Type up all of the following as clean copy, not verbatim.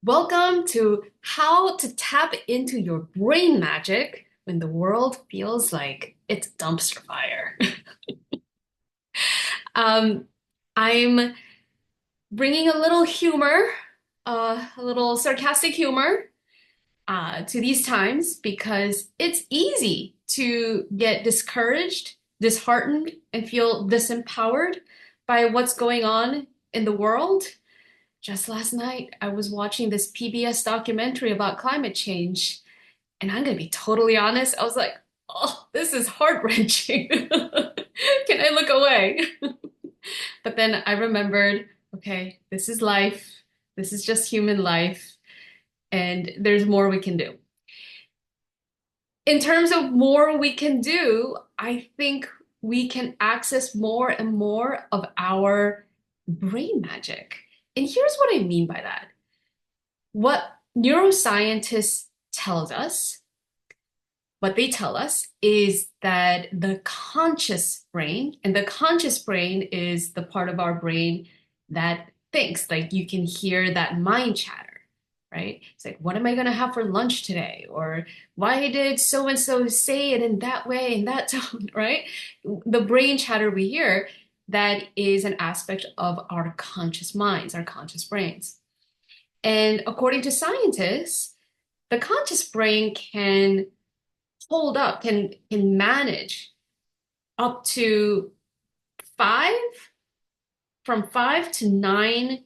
Welcome to how to tap into your brain magic when the world feels like it's a dumpster fire. Um, I'm bringing a little humor, a little sarcastic humor, to these times because it's easy to get discouraged, disheartened, and feel disempowered by what's going on in the world. Just last night, I was watching this PBS documentary about climate change, and I'm gonna be totally honest, I was like, oh, this is heart-wrenching. Can I look away? But then I remembered, okay, this is life. This is just human life, and there's more we can do. In terms of more we can do, I think we can access more and more of our brain magic. And here's what I mean by that. What neuroscientists tells us, what they tell us is that the conscious brain, and the conscious brain is the part of our brain that thinks, like you can hear that mind chatter, right? It's like, what am I going to have for lunch today? Or why did so and so say it in that way, in that tone, right? The brain chatter we hear, that is an aspect of our conscious minds, our conscious brains. And according to scientists, the conscious brain can hold up, can manage up to five, from 5 to 9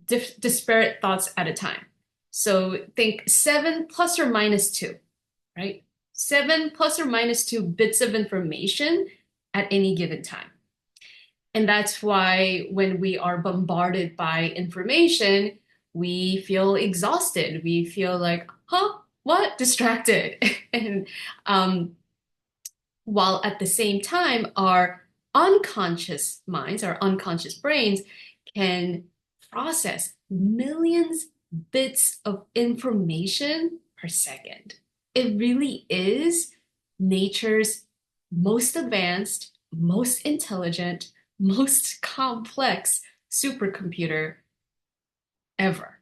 disparate thoughts at a time. So think 7 ± 2, right? 7 ± 2 bits of information at any given time. And that's why when we are bombarded by information, we feel exhausted. We feel like, huh, what? Distracted. And while at the same time, our unconscious minds, our unconscious brains can process millions bits of information per second. It really is nature's most advanced, most intelligent, most complex supercomputer ever.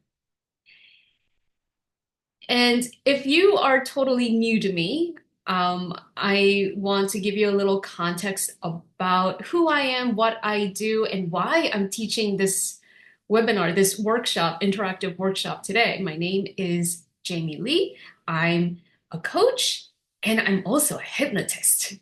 And if you are totally new to me, I want to give you a little context about who I am, what I do, and why I'm teaching this webinar, this workshop, interactive workshop today. My name is Jamie Lee. I'm a coach and I'm also a hypnotist.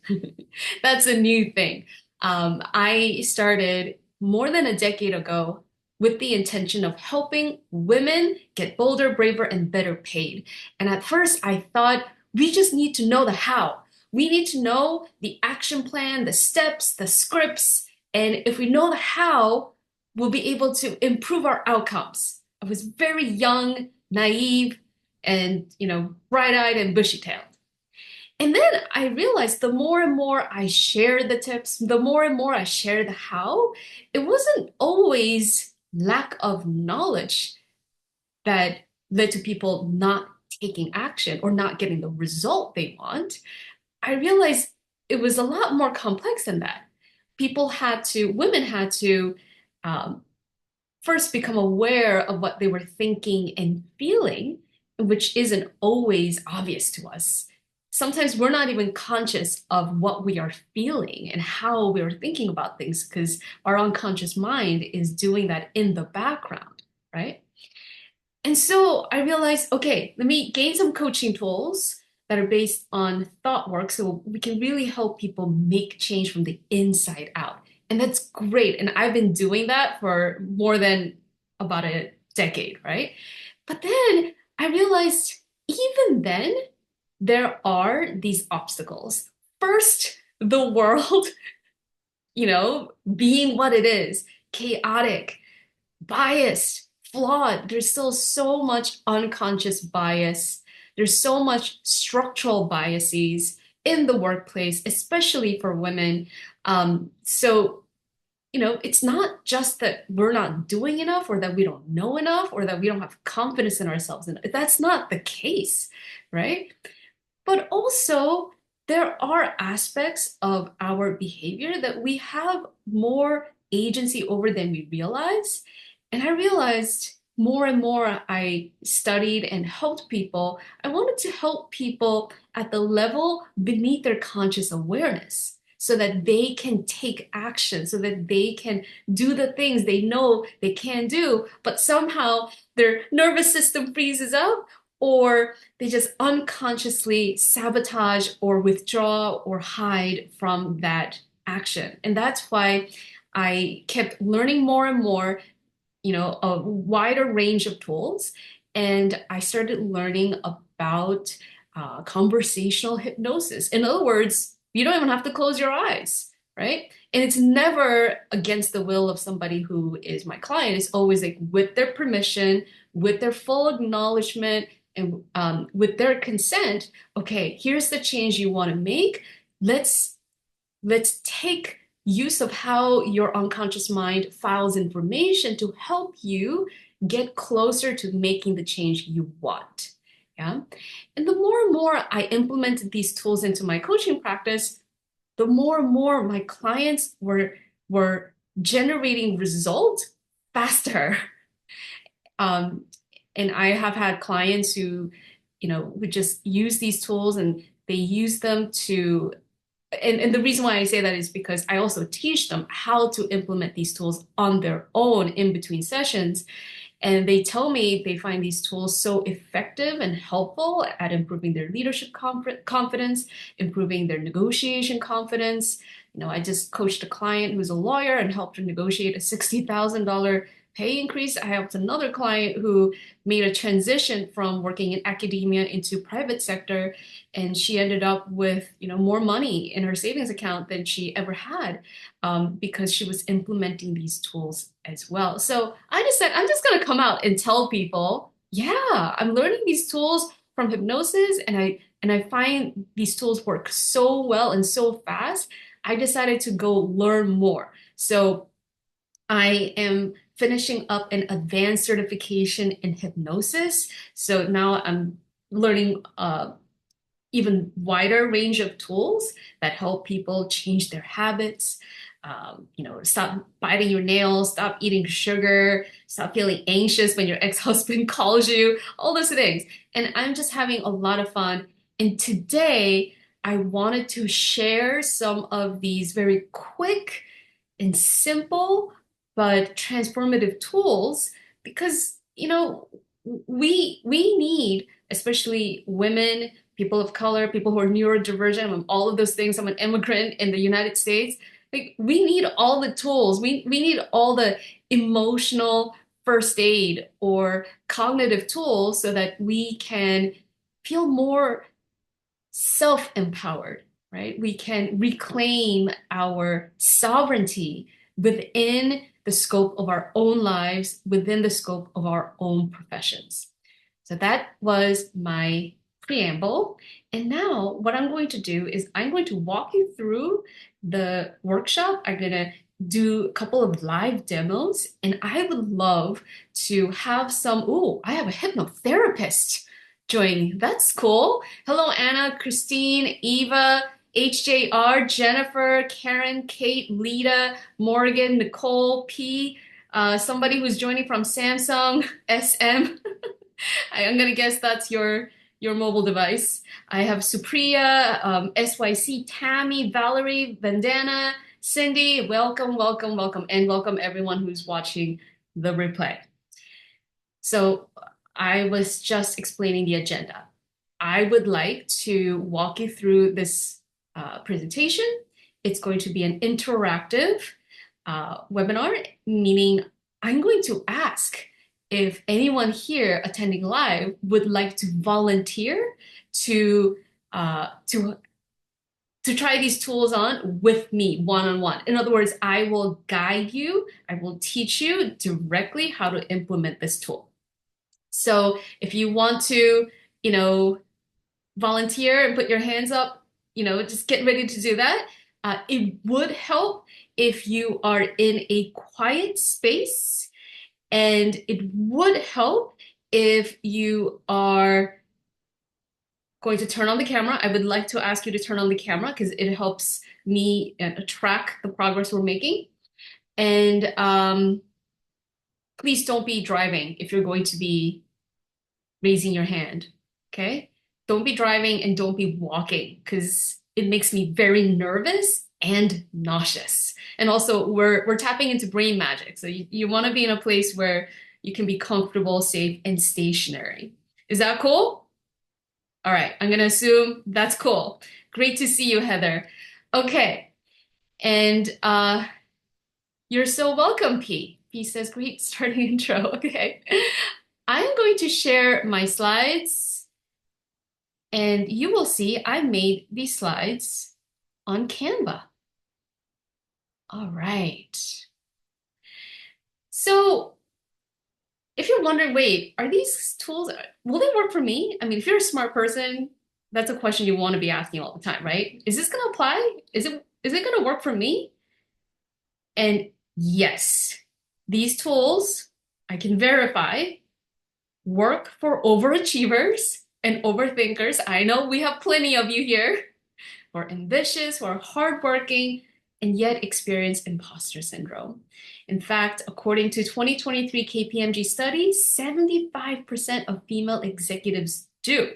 That's a new thing. I started more than a decade ago with the intention of helping women get bolder, braver, and better paid. And at first, I thought we just need to know the how. We need to know the action plan, the steps, the scripts. And if we know the how, we'll be able to improve our outcomes. I was very young, naive, and bright-eyed and bushy-tailed. And then I realized the more and more I share the tips, the more and more I share the how, it wasn't always lack of knowledge that led to people not taking action or not getting the result they want. I realized it was a lot more complex than that. Women had to um, first become aware of what they were thinking and feeling, which isn't always obvious to us. Sometimes we're not even conscious of what we are feeling and how we are thinking about things because our unconscious mind is doing that in the background, right? And so I realized, okay, let me gain some coaching tools that are based on thought work so we can really help people make change from the inside out. And that's great. And I've been doing that for more than about a decade, right? But then I realized even then, there are these obstacles. First, the world, being what it is, chaotic, biased, flawed. There's still so much unconscious bias. There's so much structural biases in the workplace, especially for women. So, it's not just that we're not doing enough or that we don't know enough or that we don't have confidence in ourselves. And that's not the case, right? But also, there are aspects of our behavior that we have more agency over than we realize. And I realized more and more I studied and helped people, I wanted to help people at the level beneath their conscious awareness so that they can take action, so that they can do the things they know they can do, but somehow their nervous system freezes up or they just unconsciously sabotage or withdraw or hide from that action. And that's why I kept learning more and more, a wider range of tools. And I started learning about conversational hypnosis. In other words, you don't even have to close your eyes, right? And it's never against the will of somebody who is my client. It's always like with their permission, with their full acknowledgement, and with their consent. Okay, here's the change you want to make. Let's let's take use of how your unconscious mind files information to help you get closer to making the change you want. Yeah. And the more and more I implemented these tools into my coaching practice, the more and more my clients were generating results faster. Um, and I have had clients who, who just use these tools and they use them to and the reason why I say that is because I also teach them how to implement these tools on their own in between sessions. And they tell me they find these tools so effective and helpful at improving their leadership confidence, improving their negotiation confidence. I just coached a client who's a lawyer and helped her negotiate a $60,000 pay increase. I helped another client who made a transition from working in academia into private sector, and she ended up with more money in her savings account than she ever had, because she was implementing these tools as well. So I just said, I'm just going to come out and tell people, yeah, I'm learning these tools from hypnosis, and I find these tools work so well and so fast. I decided to go learn more. So I am finishing up an advanced certification in hypnosis. So now I'm learning even wider range of tools that help people change their habits. Stop biting your nails, stop eating sugar, stop feeling anxious when your ex-husband calls you, all those things. And I'm just having a lot of fun. And today I wanted to share some of these very quick and simple but transformative tools because we need, especially women, people of color, people who are neurodivergent, all of those things. I'm an immigrant in the United States. Like we need all the tools. We need all the emotional first aid or cognitive tools so that we can feel more self-empowered, right? We can reclaim our sovereignty within the scope of our own lives, within the scope of our own professions. So that was my preamble. And now what I'm going to do is I'm going to walk you through the workshop. I'm going to do a couple of live demos, and I would love to have I have a hypnotherapist joining. That's cool. Hello, Anna, Christine, Eva, HJR, Jennifer, Karen, Kate, Lita, Morgan, Nicole, P, somebody who's joining from Samsung, SM. I'm gonna guess that's your mobile device. I have Supriya, SYC, Tammy, Valerie, Vandana, Cindy. Welcome, welcome, welcome, and welcome everyone who's watching the replay. So I was just explaining the agenda. I would like to walk you through this presentation. It's going to be an interactive webinar, meaning I'm going to ask if anyone here attending live would like to volunteer to try these tools on with me one-on-one. In other words, I will guide you, I will teach you directly how to implement this tool. So if you want to, volunteer and put your hands up, just get ready to do that. It would help if you are in a quiet space, and it would help if you are going to turn on the camera. I would like to ask you to turn on the camera because it helps me track the progress we're making. And please don't be driving if you're going to be raising your hand. Okay? Don't be driving and don't be walking because it makes me very nervous and nauseous. And also we're tapping into brain magic. So you want to be in a place where you can be comfortable, safe, and stationary. Is that cool? All right, I'm gonna assume that's cool. Great to see you, Heather. Okay, and you're so welcome, P. P says, great starting intro. Okay. I'm going to share my slides, and you will see I made these slides on Canva. All right. So if you're wondering, wait, are these tools, will they work for me? I mean, if you're a smart person, that's a question you want to be asking all the time, right? Is this going to apply? Is it going to work for me? And yes, these tools, I can verify, work for overachievers and overthinkers. I know we have plenty of you here who are ambitious, who are hardworking, and yet experience imposter syndrome. In fact, according to 2023 KPMG study, 75% of female executives do.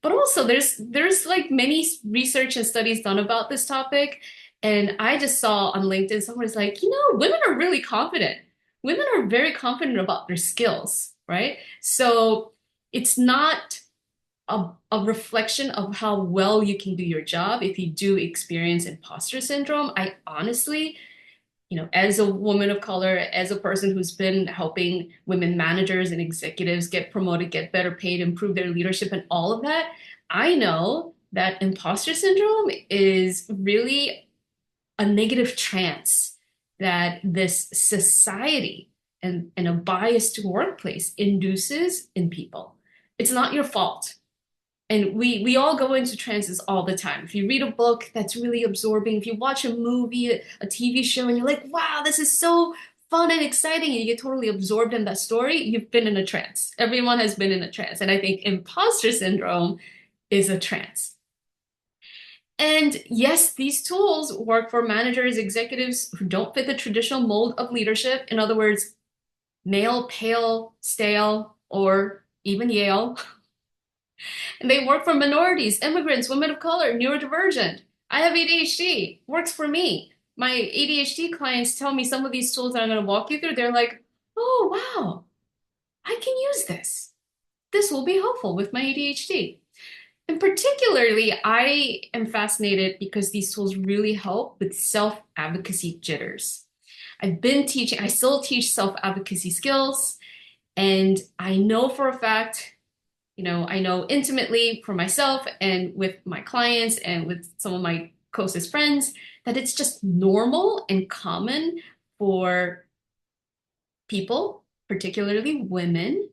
But also there's like many research and studies done about this topic. And I just saw on LinkedIn someone's like, women are really confident. Women are very confident about their skills, right? So it's not a reflection of how well you can do your job if you do experience imposter syndrome. I honestly, as a woman of color, as a person who's been helping women managers and executives get promoted, get better paid, improve their leadership, and all of that, I know that imposter syndrome is really a negative trance that this society and a biased workplace induces in people. It's not your fault. And we all go into trances all the time. If you read a book that's really absorbing, if you watch a movie, a TV show, and you're like, wow, this is so fun and exciting, and you get totally absorbed in that story, you've been in a trance. Everyone has been in a trance. And I think imposter syndrome is a trance. And yes, these tools work for managers, executives who don't fit the traditional mold of leadership. In other words, male, pale, stale, or even Yale. And they work for minorities, immigrants, women of color, neurodivergent. I have ADHD, works for me. My ADHD clients tell me some of these tools that I'm going to walk you through. They're like, oh, wow, I can use this. This will be helpful with my ADHD. And particularly, I am fascinated because these tools really help with self-advocacy jitters. I've been teaching, I still teach self-advocacy skills, and I know for a fact I know intimately for myself and with my clients and with some of my closest friends that it's just normal and common for people, particularly women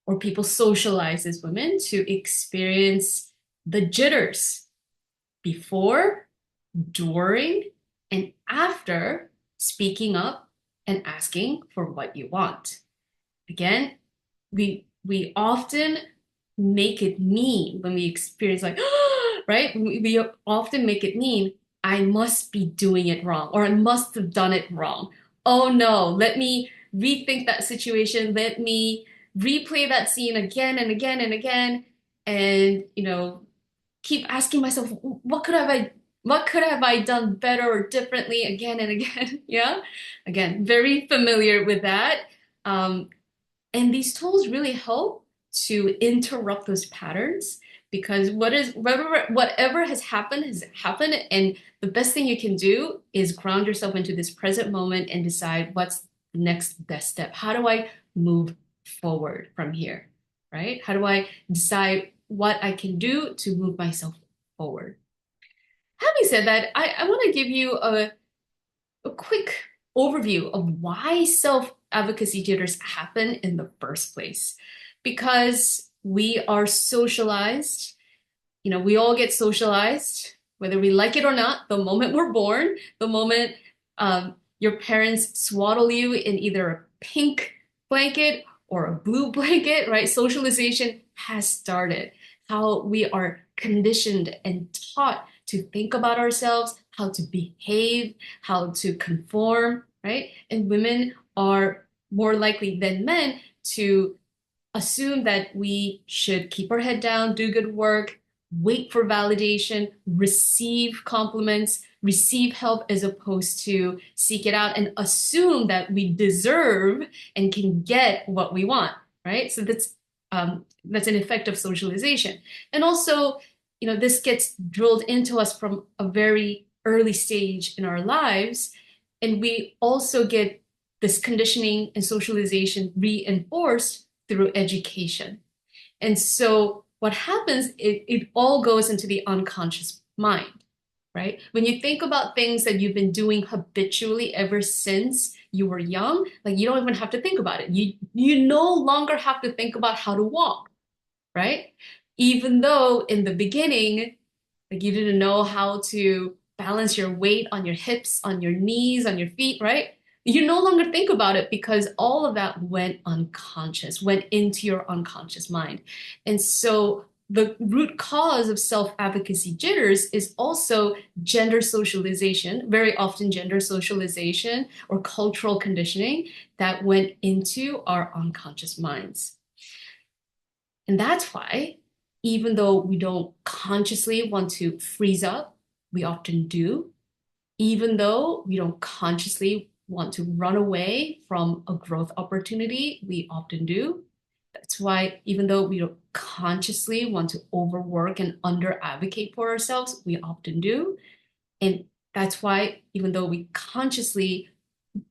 or people socialized as women, to experience the jitters before, during, and after speaking up and asking for what you want. Again, we often make it mean when we experience like right, we often make it mean I must be doing it wrong or I must have done it wrong. Oh no, let me rethink that situation, let me replay that scene again and again and again, and keep asking myself what could have I done better or differently again and again. Yeah, again, very familiar with that. And these tools really help to interrupt those patterns because whatever has happened, and the best thing you can do is ground yourself into this present moment and decide what's the next best step. How do I move forward from here, right? How do I decide what I can do to move myself forward? Having said that, I want to give you a quick overview of why self-advocacy jitters happen in the first place. Because we are socialized, we all get socialized, whether we like it or not, the moment we're born, the moment your parents swaddle you in either a pink blanket or a blue blanket, right? Socialization has started. How we are conditioned and taught to think about ourselves, how to behave, how to conform, right? And women are more likely than men to assume that we should keep our head down, do good work, wait for validation, receive compliments, receive help as opposed to seek it out and assume that we deserve and can get what we want, right? So that's an effect of socialization. And also, this gets drilled into us from a very early stage in our lives. And we also get this conditioning and socialization reinforced through education. And so what happens, it all goes into the unconscious mind, right? When you think about things that you've been doing habitually ever since you were young, like you don't even have to think about it. You no longer have to think about how to walk, right? Even though in the beginning, like you didn't know how to balance your weight on your hips, on your knees, on your feet, right? You no longer think about it because all of that went unconscious, went into your unconscious mind. And so the root cause of self-advocacy jitters is also gender socialization, very often gender socialization or cultural conditioning that went into our unconscious minds. And that's why, even though we don't consciously want to freeze up, we often do. Even though we don't consciously want to run away from a growth opportunity, we often do. That's why, even though we don't consciously want to overwork and under advocate for ourselves, we often do. And that's why, even though we consciously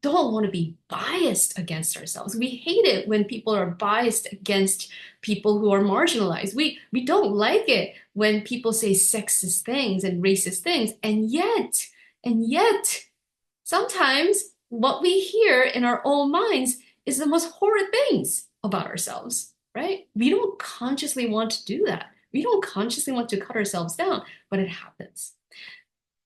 don't want to be biased against ourselves. We hate it when people are biased against people who are marginalized. We don't like it when people say sexist things and racist things. And yet, sometimes what we hear in our own minds is the most horrid things about ourselves, right? We don't consciously want to do that. We don't consciously want to cut ourselves down, but it happens.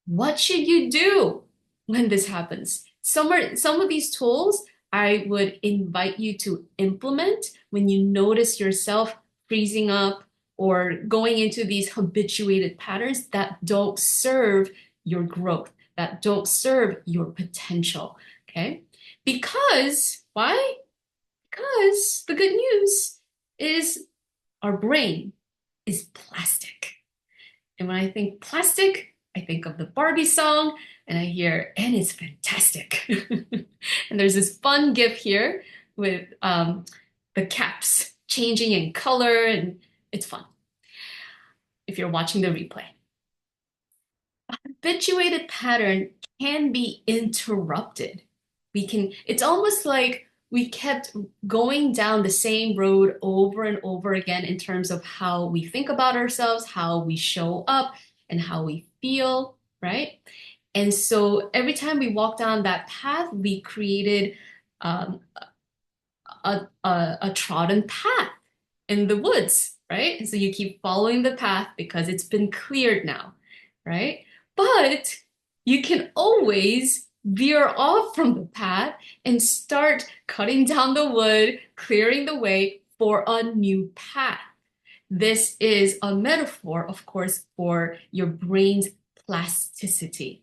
What should you do when this happens? Some of these tools I would invite you to implement when you notice yourself freezing up or going into these habituated patterns that don't serve your growth, that don't serve your potential. Okay? Because why? Because the good news is our brain is plastic. And when I think plastic, I think of the Barbie song and I hear, and it's fantastic. And there's this fun GIF here with the caps changing in color, and it's fun if you're watching the replay. A habituated pattern can be interrupted. It's almost like we kept going down the same road over and over again in terms of how we think about ourselves, how we show up, and how we feel, right? And so every time we walk down that path, we created um, a trodden path in the woods, right? And so you keep following the path because it's been cleared now, right? But you can always veer off from the path and start cutting down the wood, clearing the way for a new path. This is a metaphor, of course, for your brain's plasticity.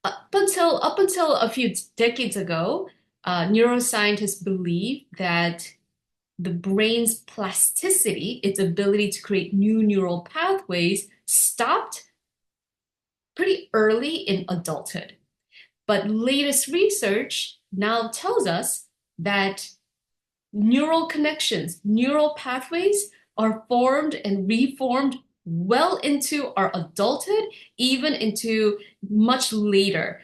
Up until a few decades ago, neuroscientists believed that the brain's plasticity, its ability to create new neural pathways, stopped pretty early in adulthood. But latest research now tells us that neural connections, neural pathways are formed and reformed well into our adulthood, even into much later,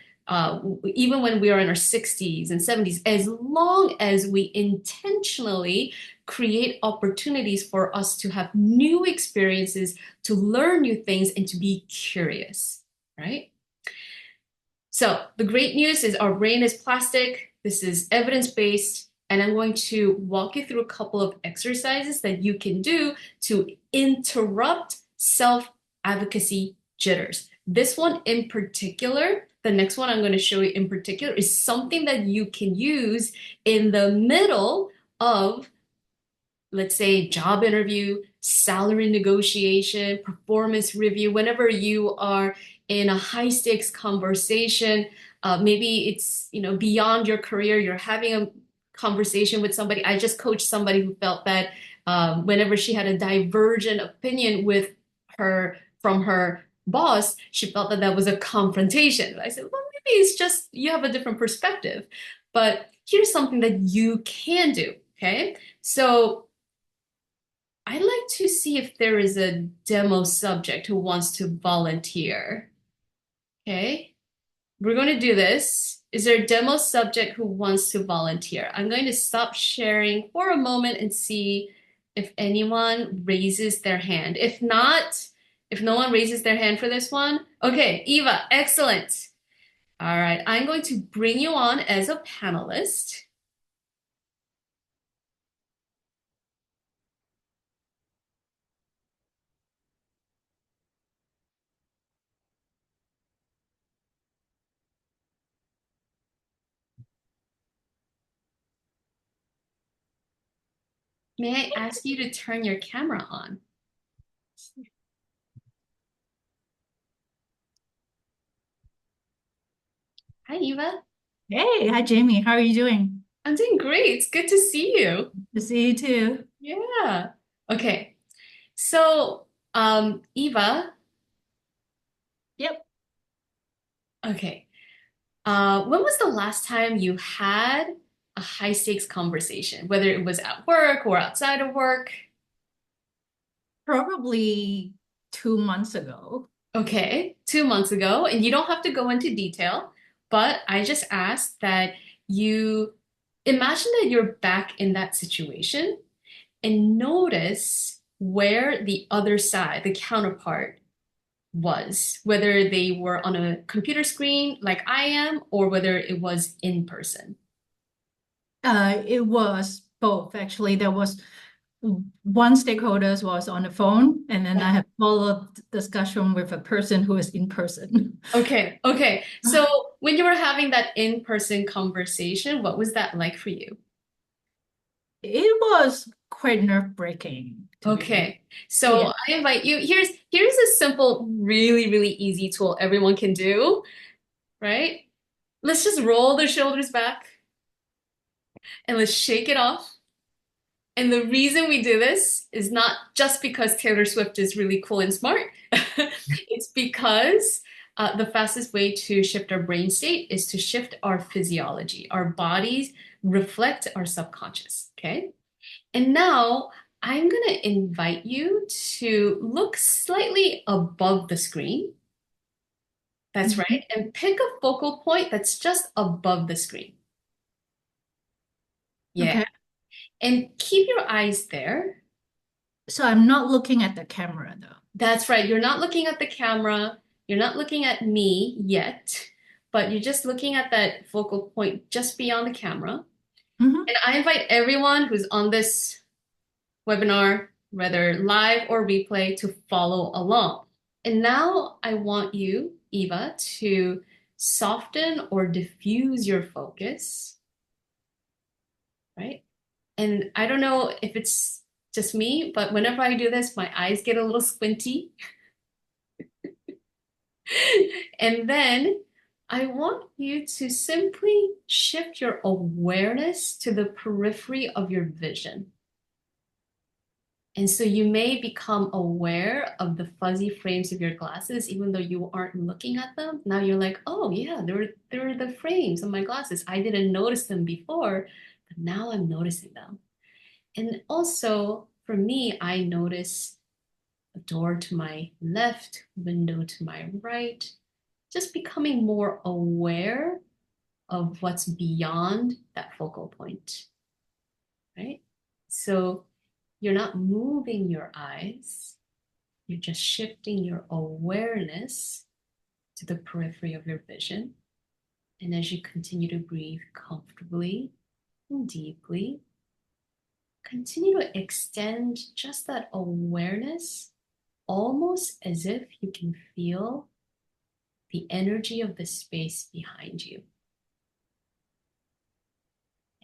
even when we are in our 60s and 70s, as long as we intentionally create opportunities for us to have new experiences, to learn new things, and to be curious, right? So the great news is our brain is plastic. This is evidence-based. And I'm going to walk you through a couple of exercises that you can do to interrupt self-advocacy jitters. This one in particular, the next one I'm going to show you in particular, is something that you can use in the middle of, let's say, job interview, salary negotiation, performance review, whenever you are in a high stakes conversation. Maybe it's beyond your career. You're having conversation with somebody. I just coached somebody who felt that whenever she had a divergent opinion with her from her boss, she felt that that was a confrontation. I said, well, maybe it's just you have a different perspective. But here's something that you can do. Okay. So I'd like to see if there is a demo subject who wants to volunteer. Okay. We're going to do this. Is there a demo subject who wants to volunteer? I'm going to stop sharing for a moment and see if anyone raises their hand. If not, if no one raises their hand for this one, okay, Eva, excellent. All right, I'm going to bring you on as a panelist. May I ask you to turn your camera on? Hi, Eva. Hey, hi Jamie. How are you doing? I'm doing great. It's good to see you. To see you too. Yeah. Okay. So, Eva, Yep. okay. When was the last time you had a high stakes conversation, whether it was at work or outside of work? Probably 2 months ago. Okay, 2 months ago, and you don't have to go into detail, but I just asked that you imagine that you're back in that situation and notice where the other side, the counterpart, was, whether they were on a computer screen like I am, or whether it was in person. It was both actually. There was one stakeholder was on the phone, and then I had follow-up discussion with a person who is in person. Okay, okay. So when you were having that in-person conversation, what was that like for you? It was quite nerve-breaking, to be honest. Okay, so Yeah. I invite you. Here's a simple, really, really easy tool everyone can do, right? Let's just roll the shoulders back and let's shake it off. And the reason we do this is not just because Taylor Swift is really cool and smart. It's because the fastest way to shift our brain state is to shift our physiology. Our bodies reflect our subconscious, okay? And now I'm going to invite you to look slightly above the screen. That's Mhm. right. And pick a focal point that's just above the screen. Yeah. Okay. And keep your eyes there. So I'm not looking at the camera though. That's right. You're not looking at the camera. You're not looking at me yet, but you're just looking at that focal point just beyond the camera. Mhm. And I invite everyone who's on this webinar, whether live or replay, to follow along. And now I want you, Eva, to soften or diffuse your focus, right? And I don't know if it's just me, but whenever I do this, my eyes get a little squinty. And then I want you to simply shift your awareness to the periphery of your vision. And so you may become aware of the fuzzy frames of your glasses, even though you aren't looking at them. Now you're like, oh yeah, there are the frames of my glasses. I didn't notice them before, but now I'm noticing them. And also for me, I notice a door to my left, window to my right, just becoming more aware of what's beyond that focal point, right? So you're not moving your eyes, you're just shifting your awareness to the periphery of your vision. And as you continue to breathe comfortably and deeply, continue to extend just that awareness almost as if you can feel the energy of the space behind you.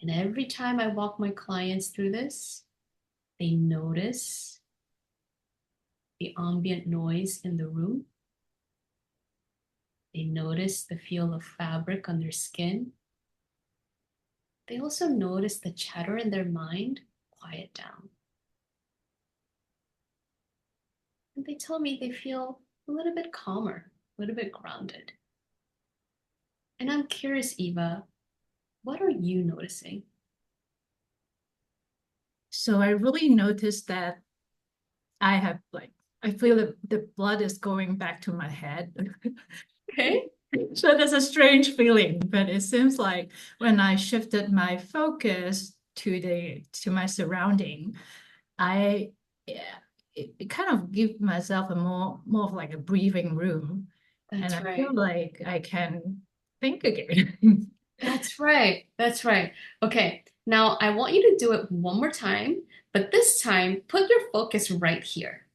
And every time I walk my clients through this, they notice the ambient noise in the room. They notice the feel of fabric on their skin. they also notice the chatter in their mind quiet down. And they tell me they feel a little bit calmer, a little bit grounded. And I'm curious, Eva, what are you noticing? So I really noticed that I have like, I feel that the blood is going back to my head. Okay. So there's a strange feeling, but it seems like when I shifted my focus to my surrounding, I yeah, it kind of give myself a more of like a breathing room, and That's I feel right. like I can think again. That's right. That's right. Okay. Now I want you to do it one more time, but this time put your focus right here.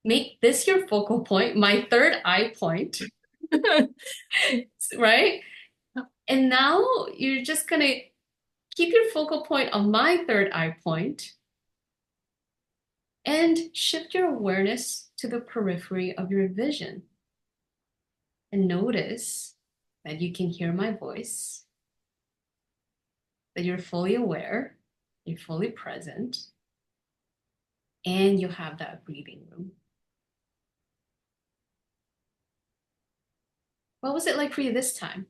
Make this your focal point, my third eye point, right? And now you're just gonna keep your focal point on my third eye point and shift your awareness to the periphery of your vision. And notice that you can hear my voice, that you're fully aware, you're fully present, and you have that breathing room. What was it like for you this time?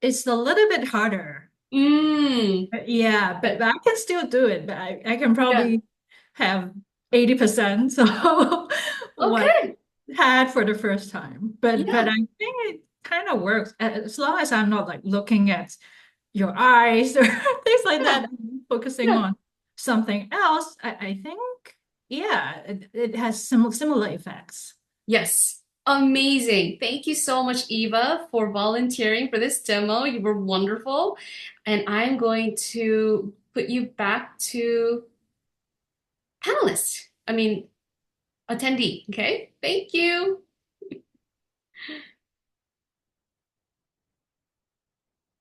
It's a little bit harder. Mm, Yeah, but I can still do it. But I can yeah. probably have 80%. So what Okay. I had for the first time. But Yeah. I think it kind of works as long as I'm not like looking at your eyes or things like Yeah. that, I'm focusing Yeah. on something else. I think yeah, it has similar effects. Yes. Amazing. Thank you so much, Eva, for volunteering for this demo. You were wonderful. And I'm going to put you back to panelist. I mean, attendee. Okay. Thank you.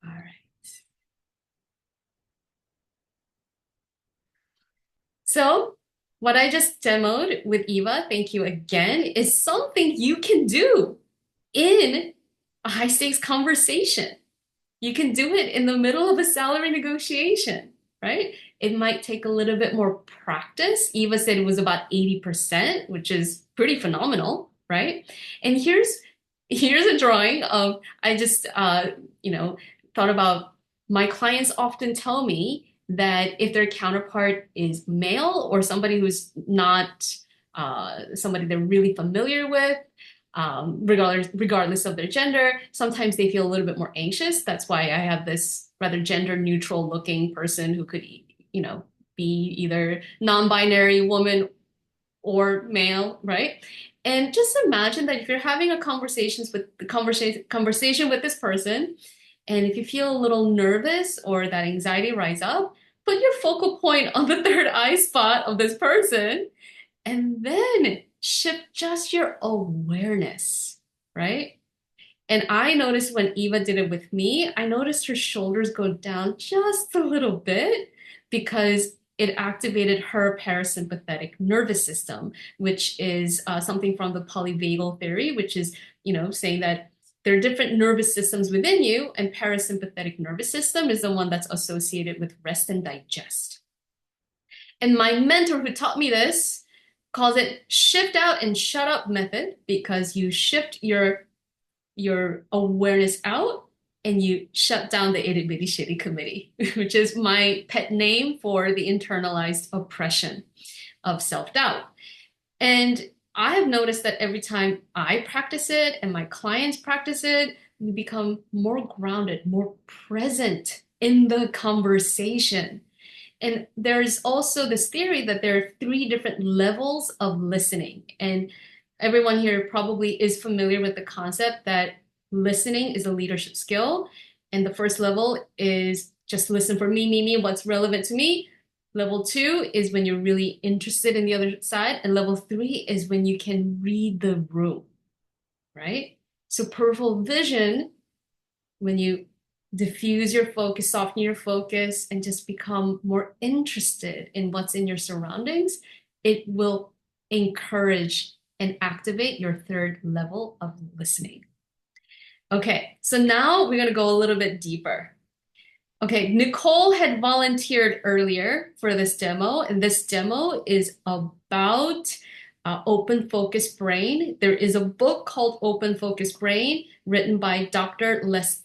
All right. So, what I just demoed with Eva, thank you again, is something you can do in a high stakes conversation. You can do it in the middle of a salary negotiation, right? It might take a little bit more practice. Eva said it was about 80%, which is pretty phenomenal, right? And here's a drawing of I just thought about my clients often tell me that if their counterpart is male or somebody who's not somebody they're really familiar with, regardless of their gender. Sometimes they feel a little bit more anxious. That's why I have this rather gender neutral looking person who could, be either non-binary woman or male, right? And just imagine that if you're having a conversation with this person, and if you feel a little nervous or that anxiety rise up, put your focal point on the third eye spot of this person and then shift just your awareness, right? And I noticed when Eva did it with me, I noticed her shoulders go down just a little bit because it activated her parasympathetic nervous system, which is something from the polyvagal theory, which is, saying that there are different nervous systems within you, and parasympathetic nervous system is the one that's associated with rest and digest. And my mentor who taught me this calls it shift out and shut up method because you shift your awareness out and you shut down the itty bitty shitty committee, which is my pet name for the internalized oppression of self-doubt. And I have noticed that every time I practice it and my clients practice it, we become more grounded, more present in the conversation. And there's also this theory that there are three different levels of listening. And everyone here probably is familiar with the concept that listening is a leadership skill. And the first level is just listen for me, what's relevant to me. Level two is when you're really interested in the other side. And level three is when you can read the room, right? So peripheral vision, when you diffuse your focus, soften your focus, and just become more interested in what's in your surroundings, it will encourage and activate your third level of listening. Okay, so now we're going to go a little bit deeper. Okay, Nicole had volunteered earlier for this demo, and this demo is about open focus brain. There is a book called Open Focus Brain written by Dr. Les,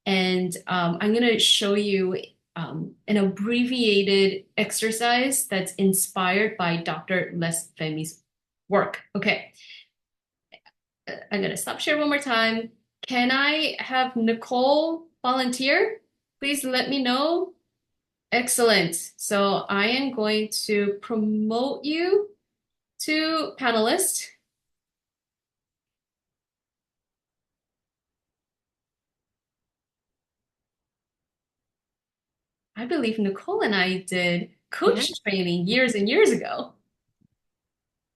and I'm going to show you an abbreviated exercise that's inspired by Dr. Les work. Okay, I'm going to stop share one more time. Can I have Nicole volunteer? Please let me know. Excellent. So I am going to promote you to panelist. I believe Nicole and I did Yeah. coach training years and years ago.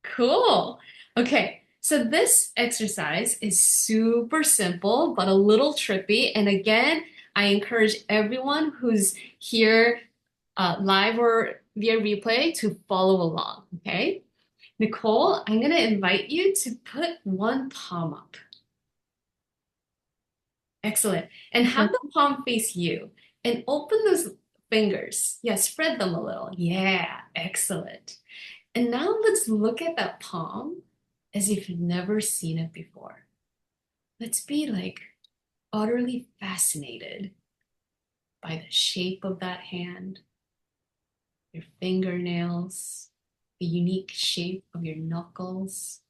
Cool. Okay, so this exercise is super simple, but a little trippy. And again, I encourage everyone who's here live or via replay to follow along. Okay, Nicole, I'm going to invite you to put one palm up. Excellent. And have Okay. the palm face you and open those fingers. Yeah, spread them a little. Yeah, excellent. And now let's look at that palm as if you've never seen it before. Let's be like utterly fascinated by the shape of that hand, your fingernails, the unique shape of your knuckles,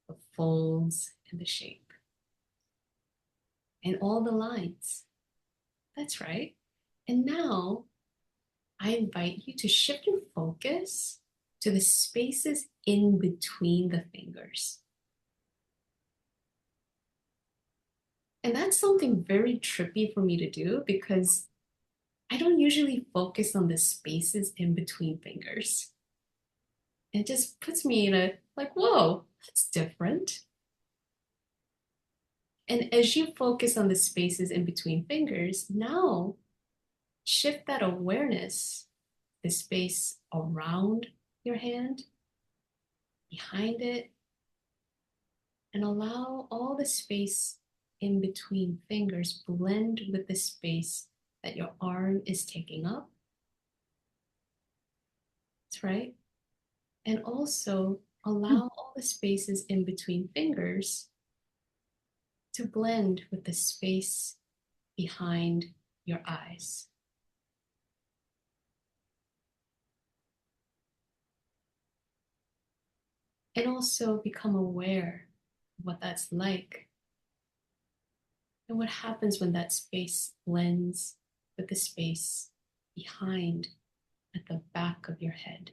the folds, and the shape, and all the lines. That's right. And now I invite you to shift your focus to the spaces in between the fingers. And that's something very trippy for me to do because I don't usually focus on the spaces in between fingers. It just puts me in a like, whoa, that's different. And as you focus on the spaces in between fingers, now shift that awareness, the space around your hand, behind it, and allow all the space in between fingers blend with the space that your arm is taking up. That's right. And also allow all the spaces in between fingers to blend with the space behind your eyes. And also become aware of what that's like and what happens when that space blends with the space behind at the back of your head.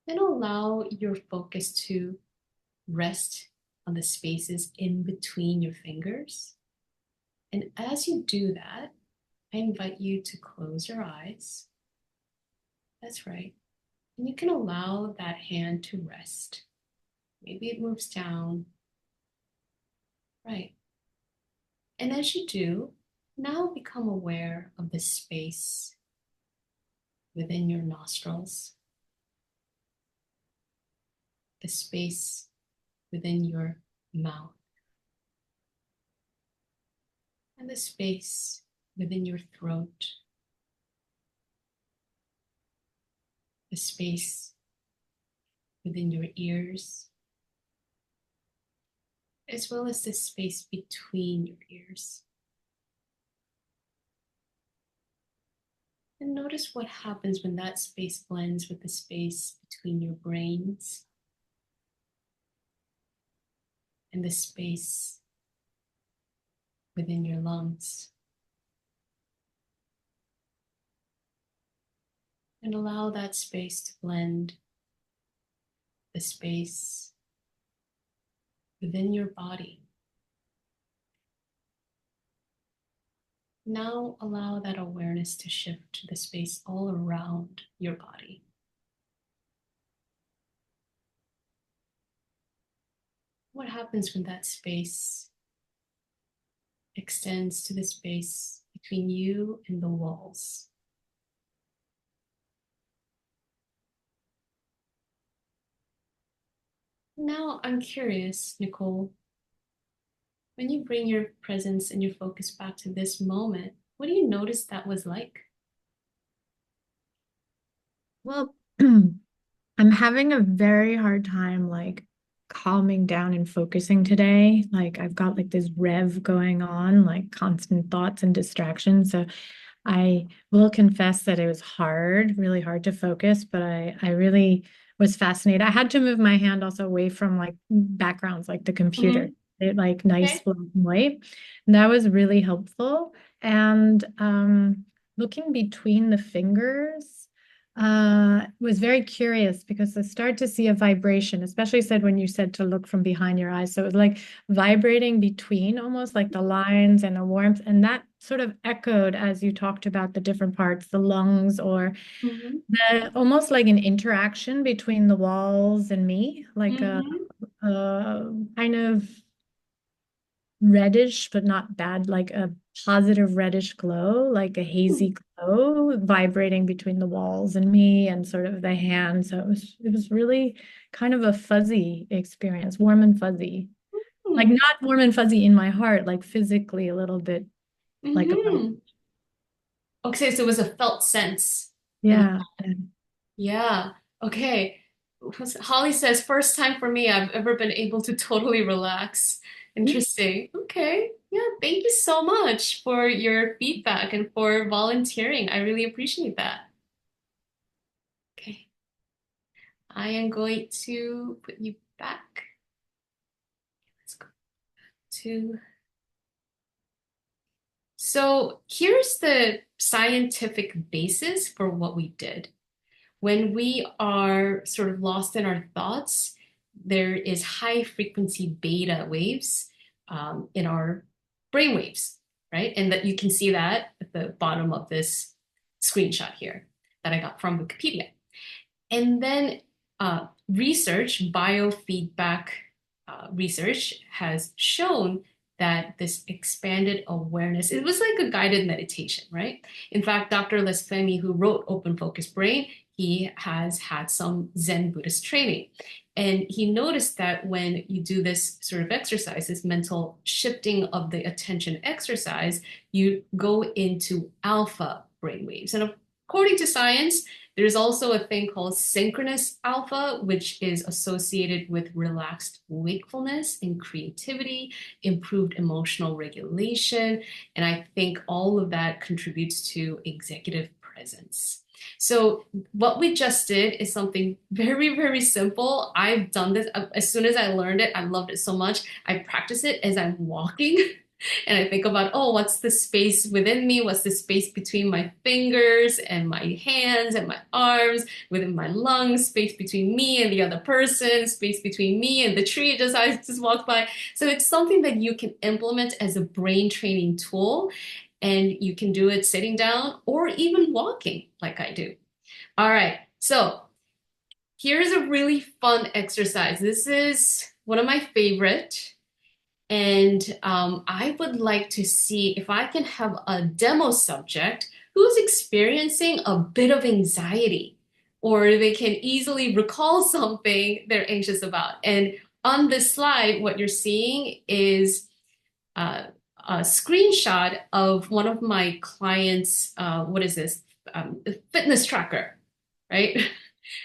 Then allow your focus to rest on the spaces in between your fingers. And as you do that, I invite you to close your eyes. That's right. And you can allow that hand to rest. Maybe it moves down. Right. And as you do, now become aware of the space within your nostrils, the space within your mouth, and the space within your throat, the space within your ears, as well as the space between your ears. And notice what happens when that space blends with the space between your brains and the space within your lungs. And allow that space to blend the space within your body. Now allow that awareness to shift to the space all around your body. What happens when that space extends to the space between you and the walls? Now I'm curious, Nicole, when you bring your presence and your focus back to this moment, what do you notice that was like? Well, I'm having a very hard time like calming down and focusing today. Like I've got like this rev going on, like constant thoughts and distractions. So I will confess that it was hard, really hard to focus, but I really was fascinated. I had to move my hand also away from like backgrounds like the computer. Hmm. It like nice Okay. black and white. And that was really helpful. And looking between the fingers was very curious because I started to see a vibration, especially said when you said to look from behind your eyes. So it was like vibrating between almost like the lines and a warmth. And that sort of echoed as you talked about the different parts, the lungs, or Hmm. the almost like an interaction between the walls and me, like Hmm. a kind of reddish, but not bad, like a positive reddish glow, like a hazy glow vibrating between the walls and me and sort of the hand. So it was really kind of a fuzzy experience, warm and fuzzy. Like Hmm. not warm and fuzzy in my heart, like physically a little bit like a vibe. Hmm. Okay, so it was a felt sense. And Yeah. yeah, okay. Holly says, first time for me I've ever been able to totally relax. Interesting. Okay. Yeah, thank you so much for your feedback and for volunteering. I really appreciate that. Okay. I am going to put you back. Let's go to. So here's the scientific basis for what we did. When we are sort of lost in our thoughts, there is high frequency beta waves in our brain waves, right? And that you can see that at the bottom of this screenshot here that I got from Wikipedia. And then biofeedback research has shown that this expanded awareness, it was like a guided meditation, right? In fact, Dr. Les Femi, who wrote Open Focus Brain, he has had some Zen Buddhist training. And he noticed that when you do this sort of exercise, this mental shifting of the attention exercise, you go into alpha brainwaves. And according to science, there's also a thing called synchronous alpha, which is associated with relaxed wakefulness and creativity, improved emotional regulation. And I think all of that contributes to executive presence. So, what we just did is something very, very simple. I've done this as soon as I learned it. I loved it so much. I practice it as I'm walking. And I think about, oh, what's the space within me? What's the space between my fingers and my hands and my arms, within my lungs, space between me and the other person, space between me and the tree just I just walked by. So it's something that you can implement as a brain training tool, and you can do it sitting down or even walking like I do. All right. So here's a really fun exercise. This is one of my favorite. And I would like to see if I can have a demo subject who's experiencing a bit of anxiety, or they can easily recall something they're anxious about. And on this slide, what you're seeing is uh, a screenshot of one of my clients' what is this? Fitness tracker, right?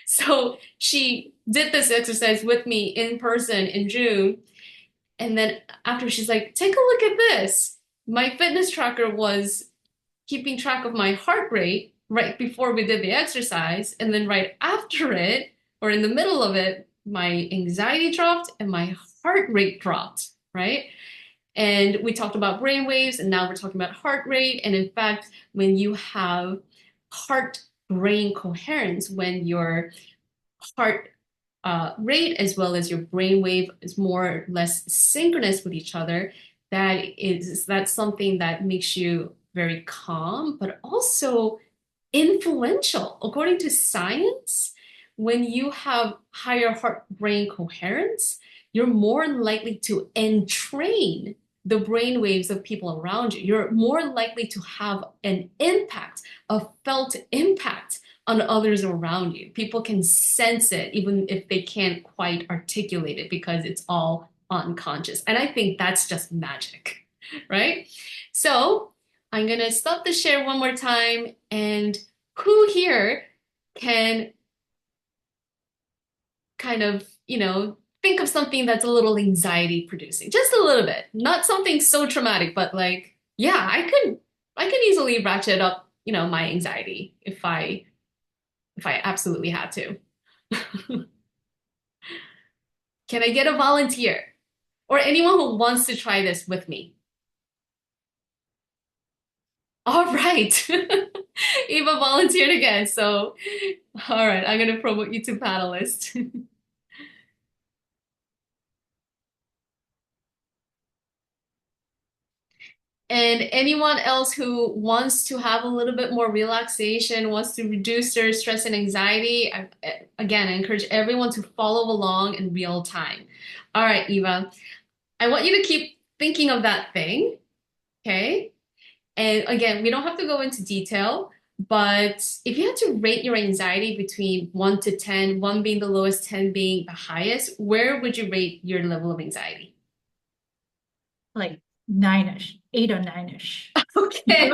So she did this exercise with me in person in June. And then after she's like, take a look at this. My fitness tracker was keeping track of my heart rate right before we did the exercise. And then right after it, or in the middle of it, my anxiety dropped and my heart rate dropped, right? And we talked about brain waves, and now we're talking about heart rate. And in fact, when you have heart brain coherence, when your heart rate as well as your brain wave is more or less synchronous with each other, that's something that makes you very calm, but also influential. According to science, when you have higher heart brain coherence, you're more likely to entrain the brain waves of people around you. You're more likely to have an impact, a felt impact on others around you. People can sense it even if they can't quite articulate it because it's all unconscious. And I think that's just magic, right? So I'm gonna stop the share one more time. And who here can kind of, think of something that's a little anxiety producing, just a little bit, not something so traumatic, but like, yeah, I could easily ratchet up, my anxiety if I absolutely had to. Can I get a volunteer or anyone who wants to try this with me? All right. Eva volunteered again. So, all right, I'm going to promote you to panelist. And anyone else who wants to have a little bit more relaxation, wants to reduce their stress and anxiety, again, I encourage everyone to follow along in real time. All right, Eva, I want you to keep thinking of that thing, okay? And again, we don't have to go into detail, but if you had to rate your anxiety between 1 to 10, 1 being the lowest, 10 being the highest, where would you rate your level of anxiety? Like nine-ish, 8 or 9-ish. Okay.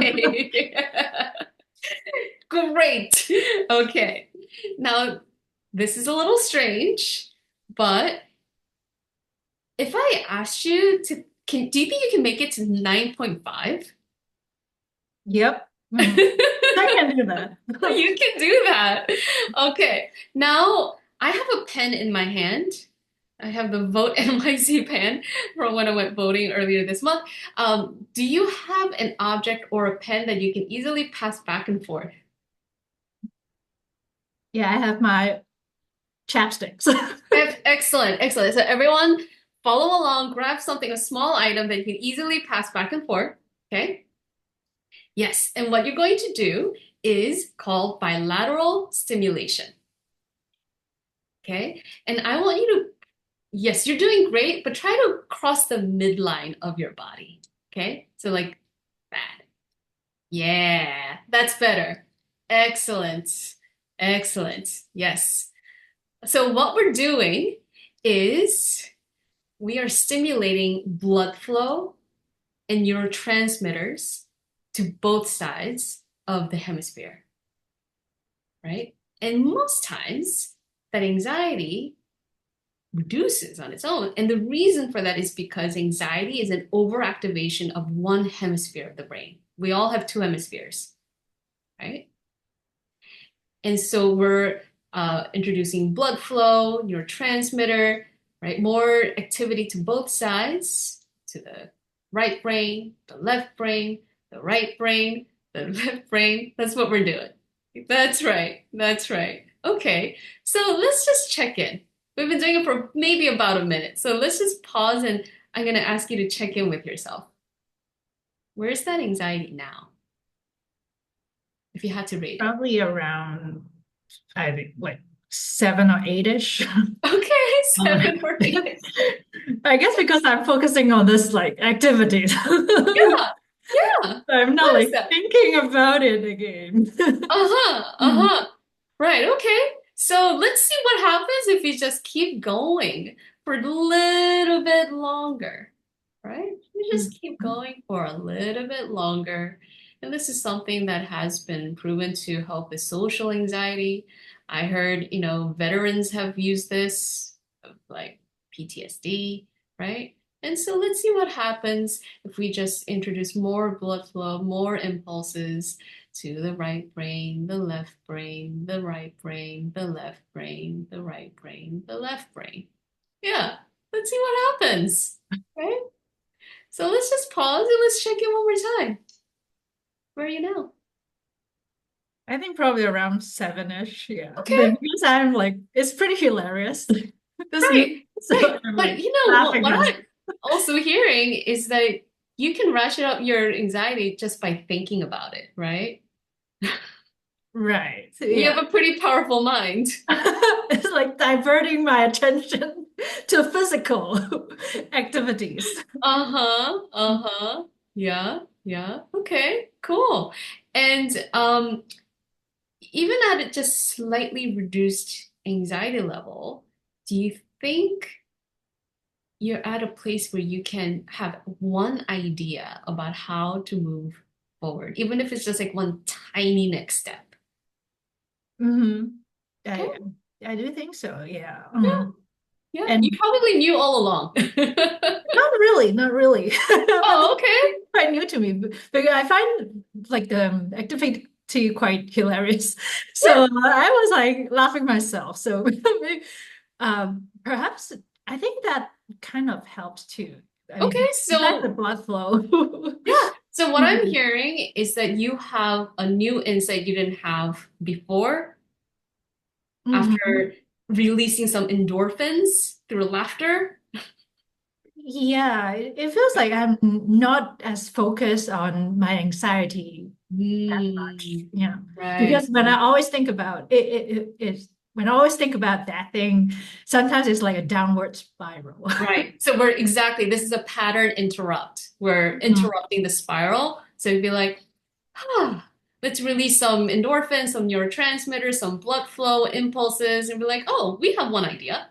Great. Okay. Now, this is a little strange, but if I asked you do you think you can make it to 9.5? Yep. I can do that. You can do that. Okay. Now, I have a pen in my hand. I have the Vote NYC pen from when I went voting earlier this month. Do you have an object or a pen that you can easily pass back and forth? Yeah, I have my chapsticks. Excellent, excellent. So everyone follow along, grab something, a small item that you can easily pass back and forth. Okay? Yes, and what you're going to do is called bilateral stimulation. Okay? And I want you to, yes, you're doing great, but try to cross the midline of your body. Okay? So like that. Yeah, that's better. Excellent. Excellent. Yes. So what we're doing is we are stimulating blood flow and neurotransmitters to both sides of the hemisphere, right? And most times that anxiety reduces on its own. And the reason for that is because anxiety is an overactivation of one hemisphere of the brain. We all have two hemispheres, right? And so we're introducing blood flow, neurotransmitter, right? More activity to both sides, to the right brain, the left brain, the right brain, the left brain. That's what we're doing. That's right. That's right. Okay. So let's just check in. We've been doing it for maybe about a minute. So let's just pause and I'm going to ask you to check in with yourself. Where's that anxiety now? If you had to rate it. Probably around, I think, like 7 or 8-ish. Okay, Uh, 7 or 8. I guess because I'm focusing on this like activities. Yeah, yeah. I'm not What is like that? thinking about it again. Uh-huh, Mm, uh-huh. Right, okay. So let's see what happens if we just keep going for a little bit longer, right? We mm, just keep going for a little bit longer. And this is something that has been proven to help with social anxiety. I heard, veterans have used this, like PTSD, right? And so let's see what happens if we just introduce more blood flow, more impulses to the right brain, the left brain, the right brain, the left brain, the right brain, the left brain. Yeah, let's see what happens. Right? So let's just pause and let's check in one more time. Where are you now? I think probably around 7-ish. Yeah. Okay, But because I'm like, it's pretty hilarious. This right, right. so I'm But like you know what, laughing what myself. I'm also hearing is that you can ratchet up your anxiety just by thinking about it, right? Right. You Yeah. have a pretty powerful mind. It's like diverting my attention to physical activities. Uh-huh, uh-huh. Yeah, yeah. Okay, cool. And even at a just slightly reduced anxiety level, do you think you're at a place where you can have one idea about how to move forward, even if it's just like one tiny next step? Hmm. I Okay. I do think so. Yeah. Yeah. Yeah. You And probably knew all along. not really, not really. But Oh, it's okay. quite new to me because I find like the activity quite hilarious. So Yeah. I was like laughing myself. So perhaps I think that kind of helps too. I Okay. mean, besides the So, blood flow. yeah. So, what I'm Mhm. hearing is that you have a new insight you didn't have before Mhm. after releasing some endorphins through laughter. Yeah, it feels like I'm not as focused on my anxiety that much. Hmm. Yeah, Right. because when I always think about it's when I always think about that thing, sometimes it's like a downward spiral. Right. So we're exactly, this is a pattern interrupt. We're Mhm. interrupting the spiral. So you'd be like, let's release some endorphins, some neurotransmitters, some blood flow impulses, and be like, oh, we have one idea.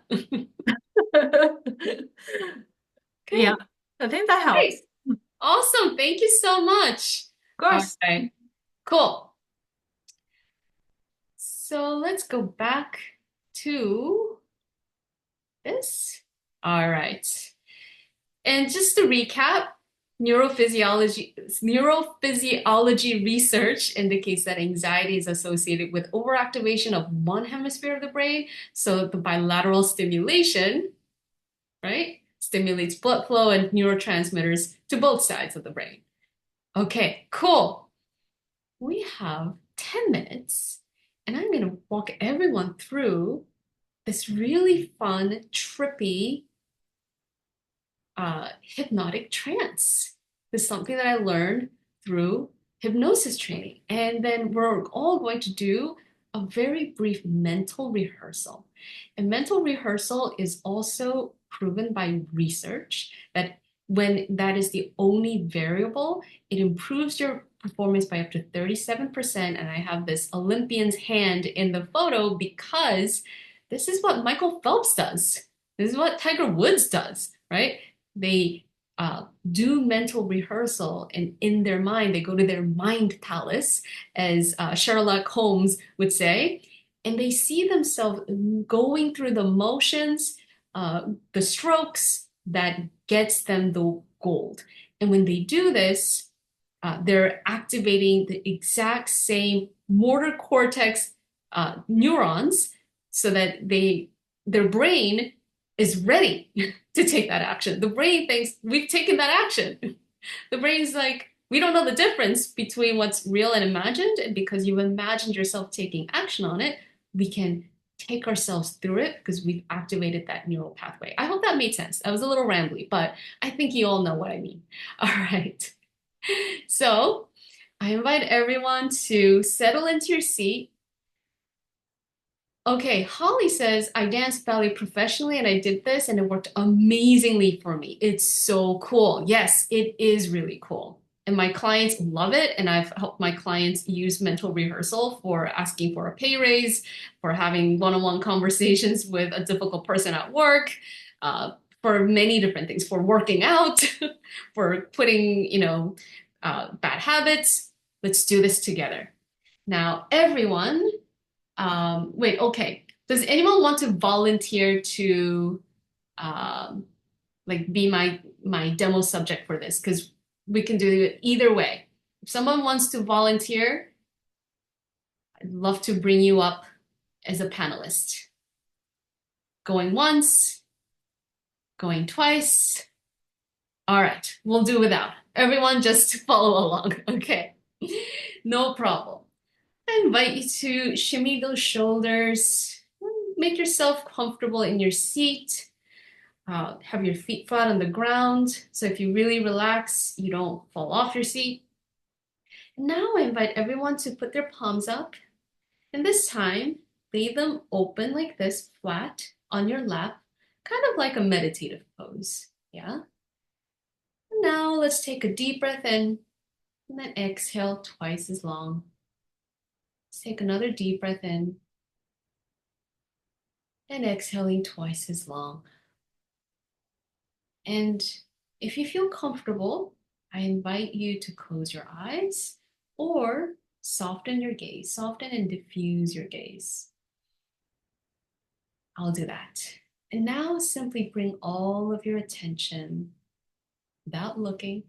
Yeah, Okay, I think that helps. great. Awesome. Thank you so much. Of All course. right, cool. So let's go back to this. All right. And just to recap, neurophysiology research indicates that anxiety is associated with overactivation of one hemisphere of the brain. So the bilateral stimulation, right, stimulates blood flow and neurotransmitters to both sides of the brain. Okay, cool. We have 10 minutes, and I'm going to walk everyone through this really fun, trippy hypnotic trance. This is something that I learned through hypnosis training. And then we're all going to do a very brief mental rehearsal. And mental rehearsal is also proven by research that when that is the only variable, it improves your performance by up to 37%. And I have this Olympian's hand in the photo because this is what Michael Phelps does. This is what Tiger Woods does, right? They do mental rehearsal, and in their mind they go to their mind palace, as Sherlock Holmes would say, and they see themselves going through the motions, the strokes that gets them the gold. And when they do this, they're activating the exact same motor cortex neurons so that their brain is ready to take that action. The brain thinks we've taken that action. The brain's like, we don't know the difference between what's real and imagined. And because you've imagined yourself taking action on it, we can take ourselves through it because we've activated that neural pathway. I hope that made sense. That was a little rambly, but I think you all know what I mean. All right. So I invite everyone to settle into your seat. Okay, Holly says, I danced ballet professionally and I did this and it worked amazingly for me. It's so cool. Yes, it is really cool. And my clients love it. And I've helped my clients use mental rehearsal for asking for a pay raise, for having one-on-one conversations with a difficult person at work, for many different things, for working out, for putting, bad habits. Let's do this together. Now, everyone, wait, okay. Does anyone want to volunteer to um, like be my demo subject for this? Because we can do it either way. If someone wants to volunteer, I'd love to bring you up as a panelist. Going once, going twice. All right, we'll do without. Everyone just follow along, okay? No problem. I invite you to shimmy those shoulders. Make yourself comfortable in your seat. Have your feet flat on the ground. So if you really relax, you don't fall off your seat. Now I invite everyone to put their palms up. And this time, lay them open like this, flat on your lap, kind of like a meditative pose. Yeah? And now let's take a deep breath in and then exhale twice as long. Let's take another deep breath in and exhaling twice as long. And if you feel comfortable, I invite you to close your eyes or soften your gaze, soften and diffuse your gaze. I'll do that. And now simply bring all of your attention without looking,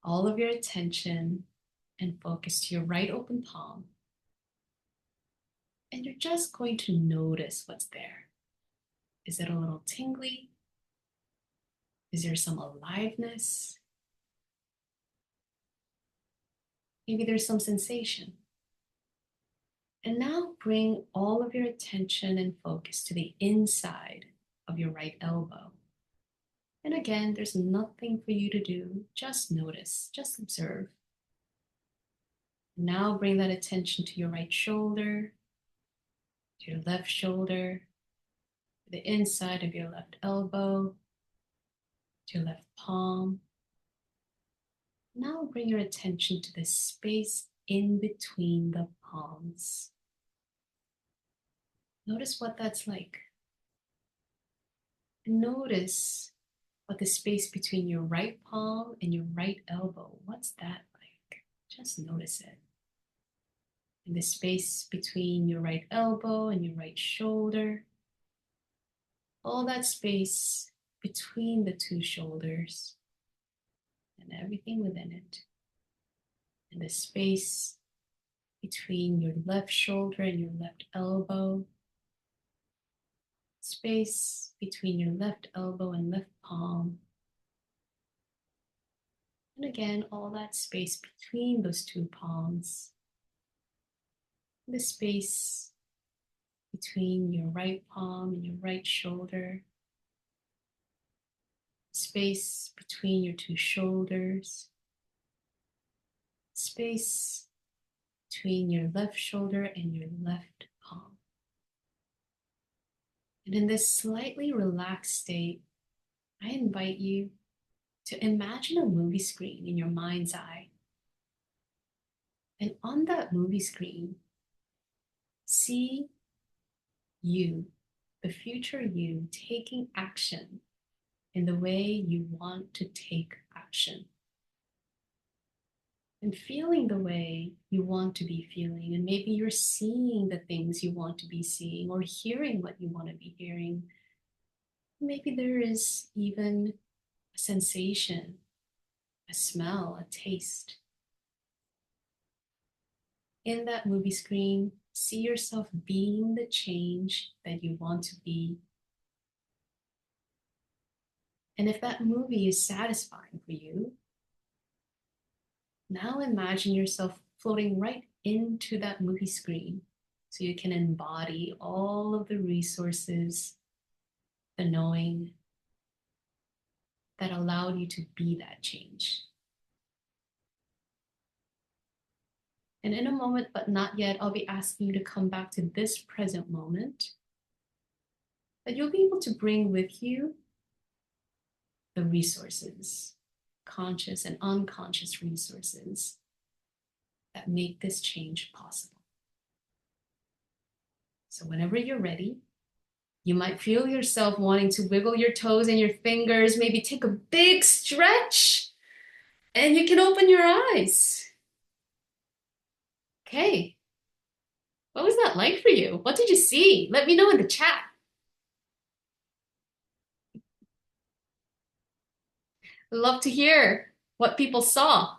all of your attention and focus to your right open palm. And you're just going to notice what's there. Is it a little tingly? Is there some aliveness? Maybe there's some sensation. And now bring all of your attention and focus to the inside of your right elbow. And again, there's nothing for you to do. Just notice, just observe. Now bring that attention to your right shoulder, to your left shoulder, to the inside of your left elbow, to your left palm. Now bring your attention to the space in between the palms. Notice what that's like. Notice what the space between your right palm and your right elbow, what's that like? Just notice it. And the space between your right elbow and your right shoulder, all that space between the two shoulders and everything within it. And the space between your left shoulder and your left elbow, space between your left elbow and left palm. And again, all that space between those two palms. The space between your right palm and your right shoulder. Space between your two shoulders. Space between your left shoulder and your left palm. And in this slightly relaxed state, I invite you to imagine a movie screen in your mind's eye. And on that movie screen, see you, the future you, taking action in the way you want to take action. And feeling the way you want to be feeling. And maybe you're seeing the things you want to be seeing or hearing what you want to be hearing. Maybe there is even a sensation, a smell, a taste. In that movie screen, see yourself being the change that you want to be. And if that movie is satisfying for you, now imagine yourself floating right into that movie screen so you can embody all of the resources, the knowing that allowed you to be that change. And in a moment, but not yet, I'll be asking you to come back to this present moment, that you'll be able to bring with you the resources, conscious and unconscious resources that make this change possible. So whenever you're ready, you might feel yourself wanting to wiggle your toes and your fingers, maybe take a big stretch, and you can open your eyes. Okay, what was that like for you? What did you see? Let me know in the chat. I'd love to hear what people saw.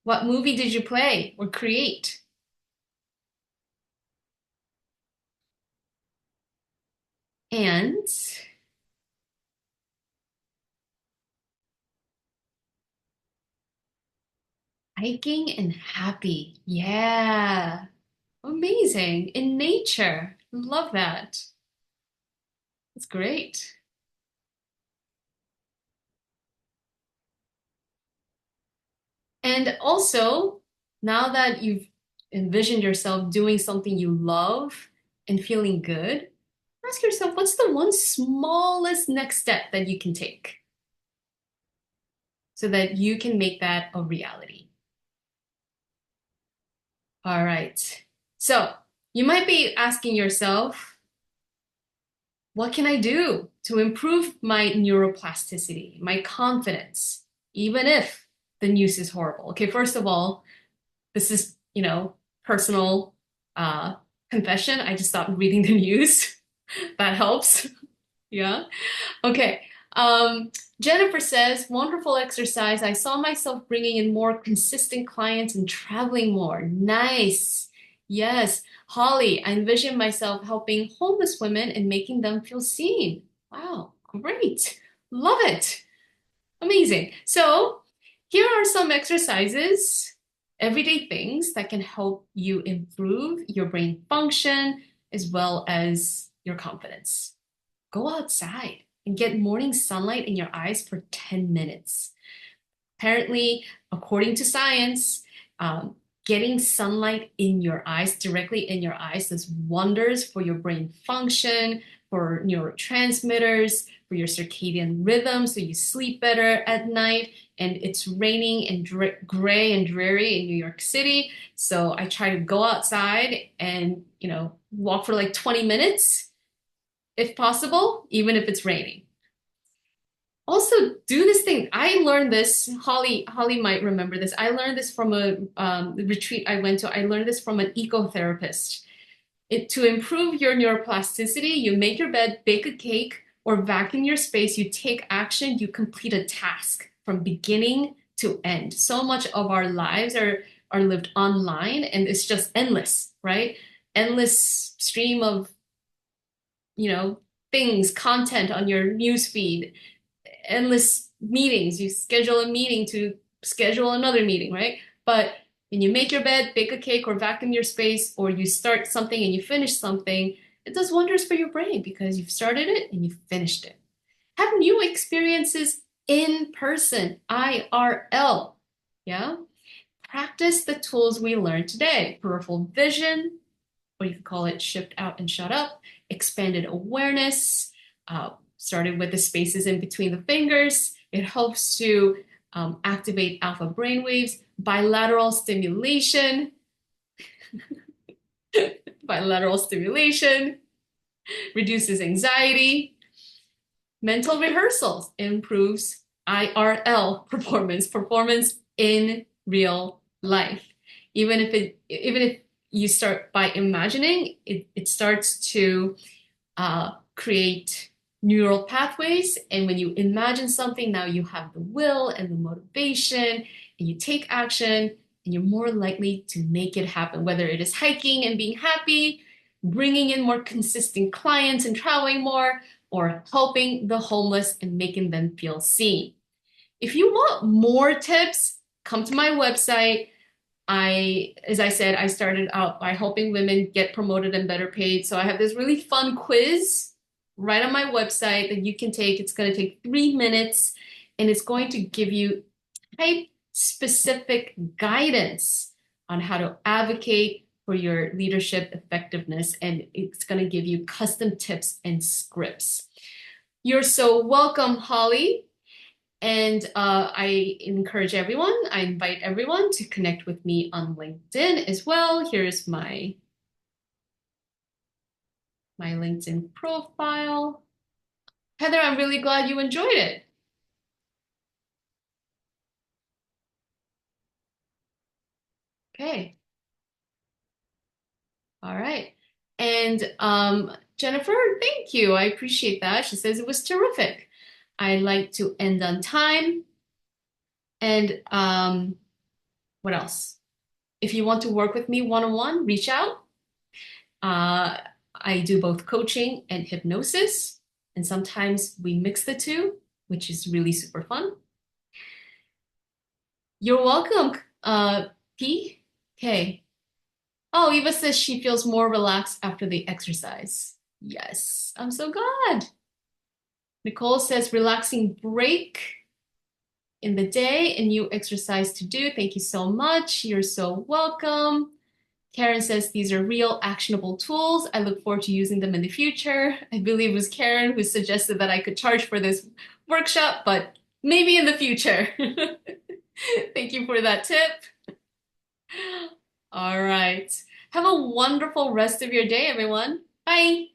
What movie did you play or create? And hiking and happy. Yeah. Amazing. In nature. Love that. That's great. And also, now that you've envisioned yourself doing something you love and feeling good, ask yourself, what's the one smallest next step that you can take so that you can make that a reality? All right. So you might be asking yourself, what can I do to improve my neuroplasticity, my confidence, even if the news is horrible? Okay, first of all, this is, personal uh, confession. I just stopped reading the news. That helps. Yeah. Okay. Um, Jennifer says, wonderful exercise. I saw myself bringing in more consistent clients and traveling more. Nice. Yes. Holly, I envision myself helping homeless women and making them feel seen. Wow. Great. Love it. Amazing. So here are some exercises, everyday things that can help you improve your brain function as well as your confidence. Go outside and get morning sunlight in your eyes for 10 minutes. Apparently, according to science, getting sunlight in your eyes, directly in your eyes, does wonders for your brain function, for neurotransmitters, for your circadian rhythm, so you sleep better at night. And it's raining and gray and dreary in New York City. So I try to go outside and, walk for like 20 minutes if possible, even if it's raining. Also, do this thing. I learned this. Holly might remember this. I learned this from a retreat I went to. I learned this from an ecotherapist. To improve your neuroplasticity, you make your bed, bake a cake, or vacuum your space. You take action. You complete a task from beginning to end. So much of our lives are lived online, and it's just endless, right? Endless stream of you know, things, content on your news feed, endless meetings. You schedule a meeting to schedule another meeting, right? But when you make your bed, bake a cake, or vacuum your space, or you start something and you finish something, it does wonders for your brain because you've started it and you finished it. Have new experiences in person, IRL. Yeah. Practice the tools we learned today: peripheral vision, or you could call it shift out and shut up, expanded awareness, started with the spaces in between the fingers. It helps to activate alpha brainwaves, bilateral stimulation, bilateral stimulation, reduces anxiety. Mental rehearsals improves IRL performance in real life. Even if you start by imagining, it starts to create neural pathways. And when you imagine something, now you have the will and the motivation, and you take action, and you're more likely to make it happen, whether it is hiking and being happy, bringing in more consistent clients and traveling more, or helping the homeless and making them feel seen. If you want more tips, come to my website. As I said, I started out by helping women get promoted and better paid. So I have this really fun quiz right on my website that you can take. It's going to take 3 minutes and it's going to give you type specific guidance on how to advocate for your leadership effectiveness. And it's going to give you custom tips and scripts. You're so welcome, Holly. And I invite everyone to connect with me on LinkedIn as well. Here's my LinkedIn profile. Heather, I'm really glad you enjoyed it. Okay. All right. And Jennifer, thank you. I appreciate that. She says it was terrific. I like to end on time. And what else? If you want to work with me one-on-one, reach out. Uh, I do both coaching and hypnosis, and sometimes we mix the two, which is really super fun. You're welcome, P. K. Oh, Eva says she feels more relaxed after the exercise. Yes, I'm so glad. Nicole says relaxing break in the day, a new exercise to do. Thank you so much. You're so welcome. Karen says these are real actionable tools. I look forward to using them in the future. I believe it was Karen who suggested that I could charge for this workshop, but maybe in the future. Thank you for that tip. All right. Have a wonderful rest of your day, everyone. Bye.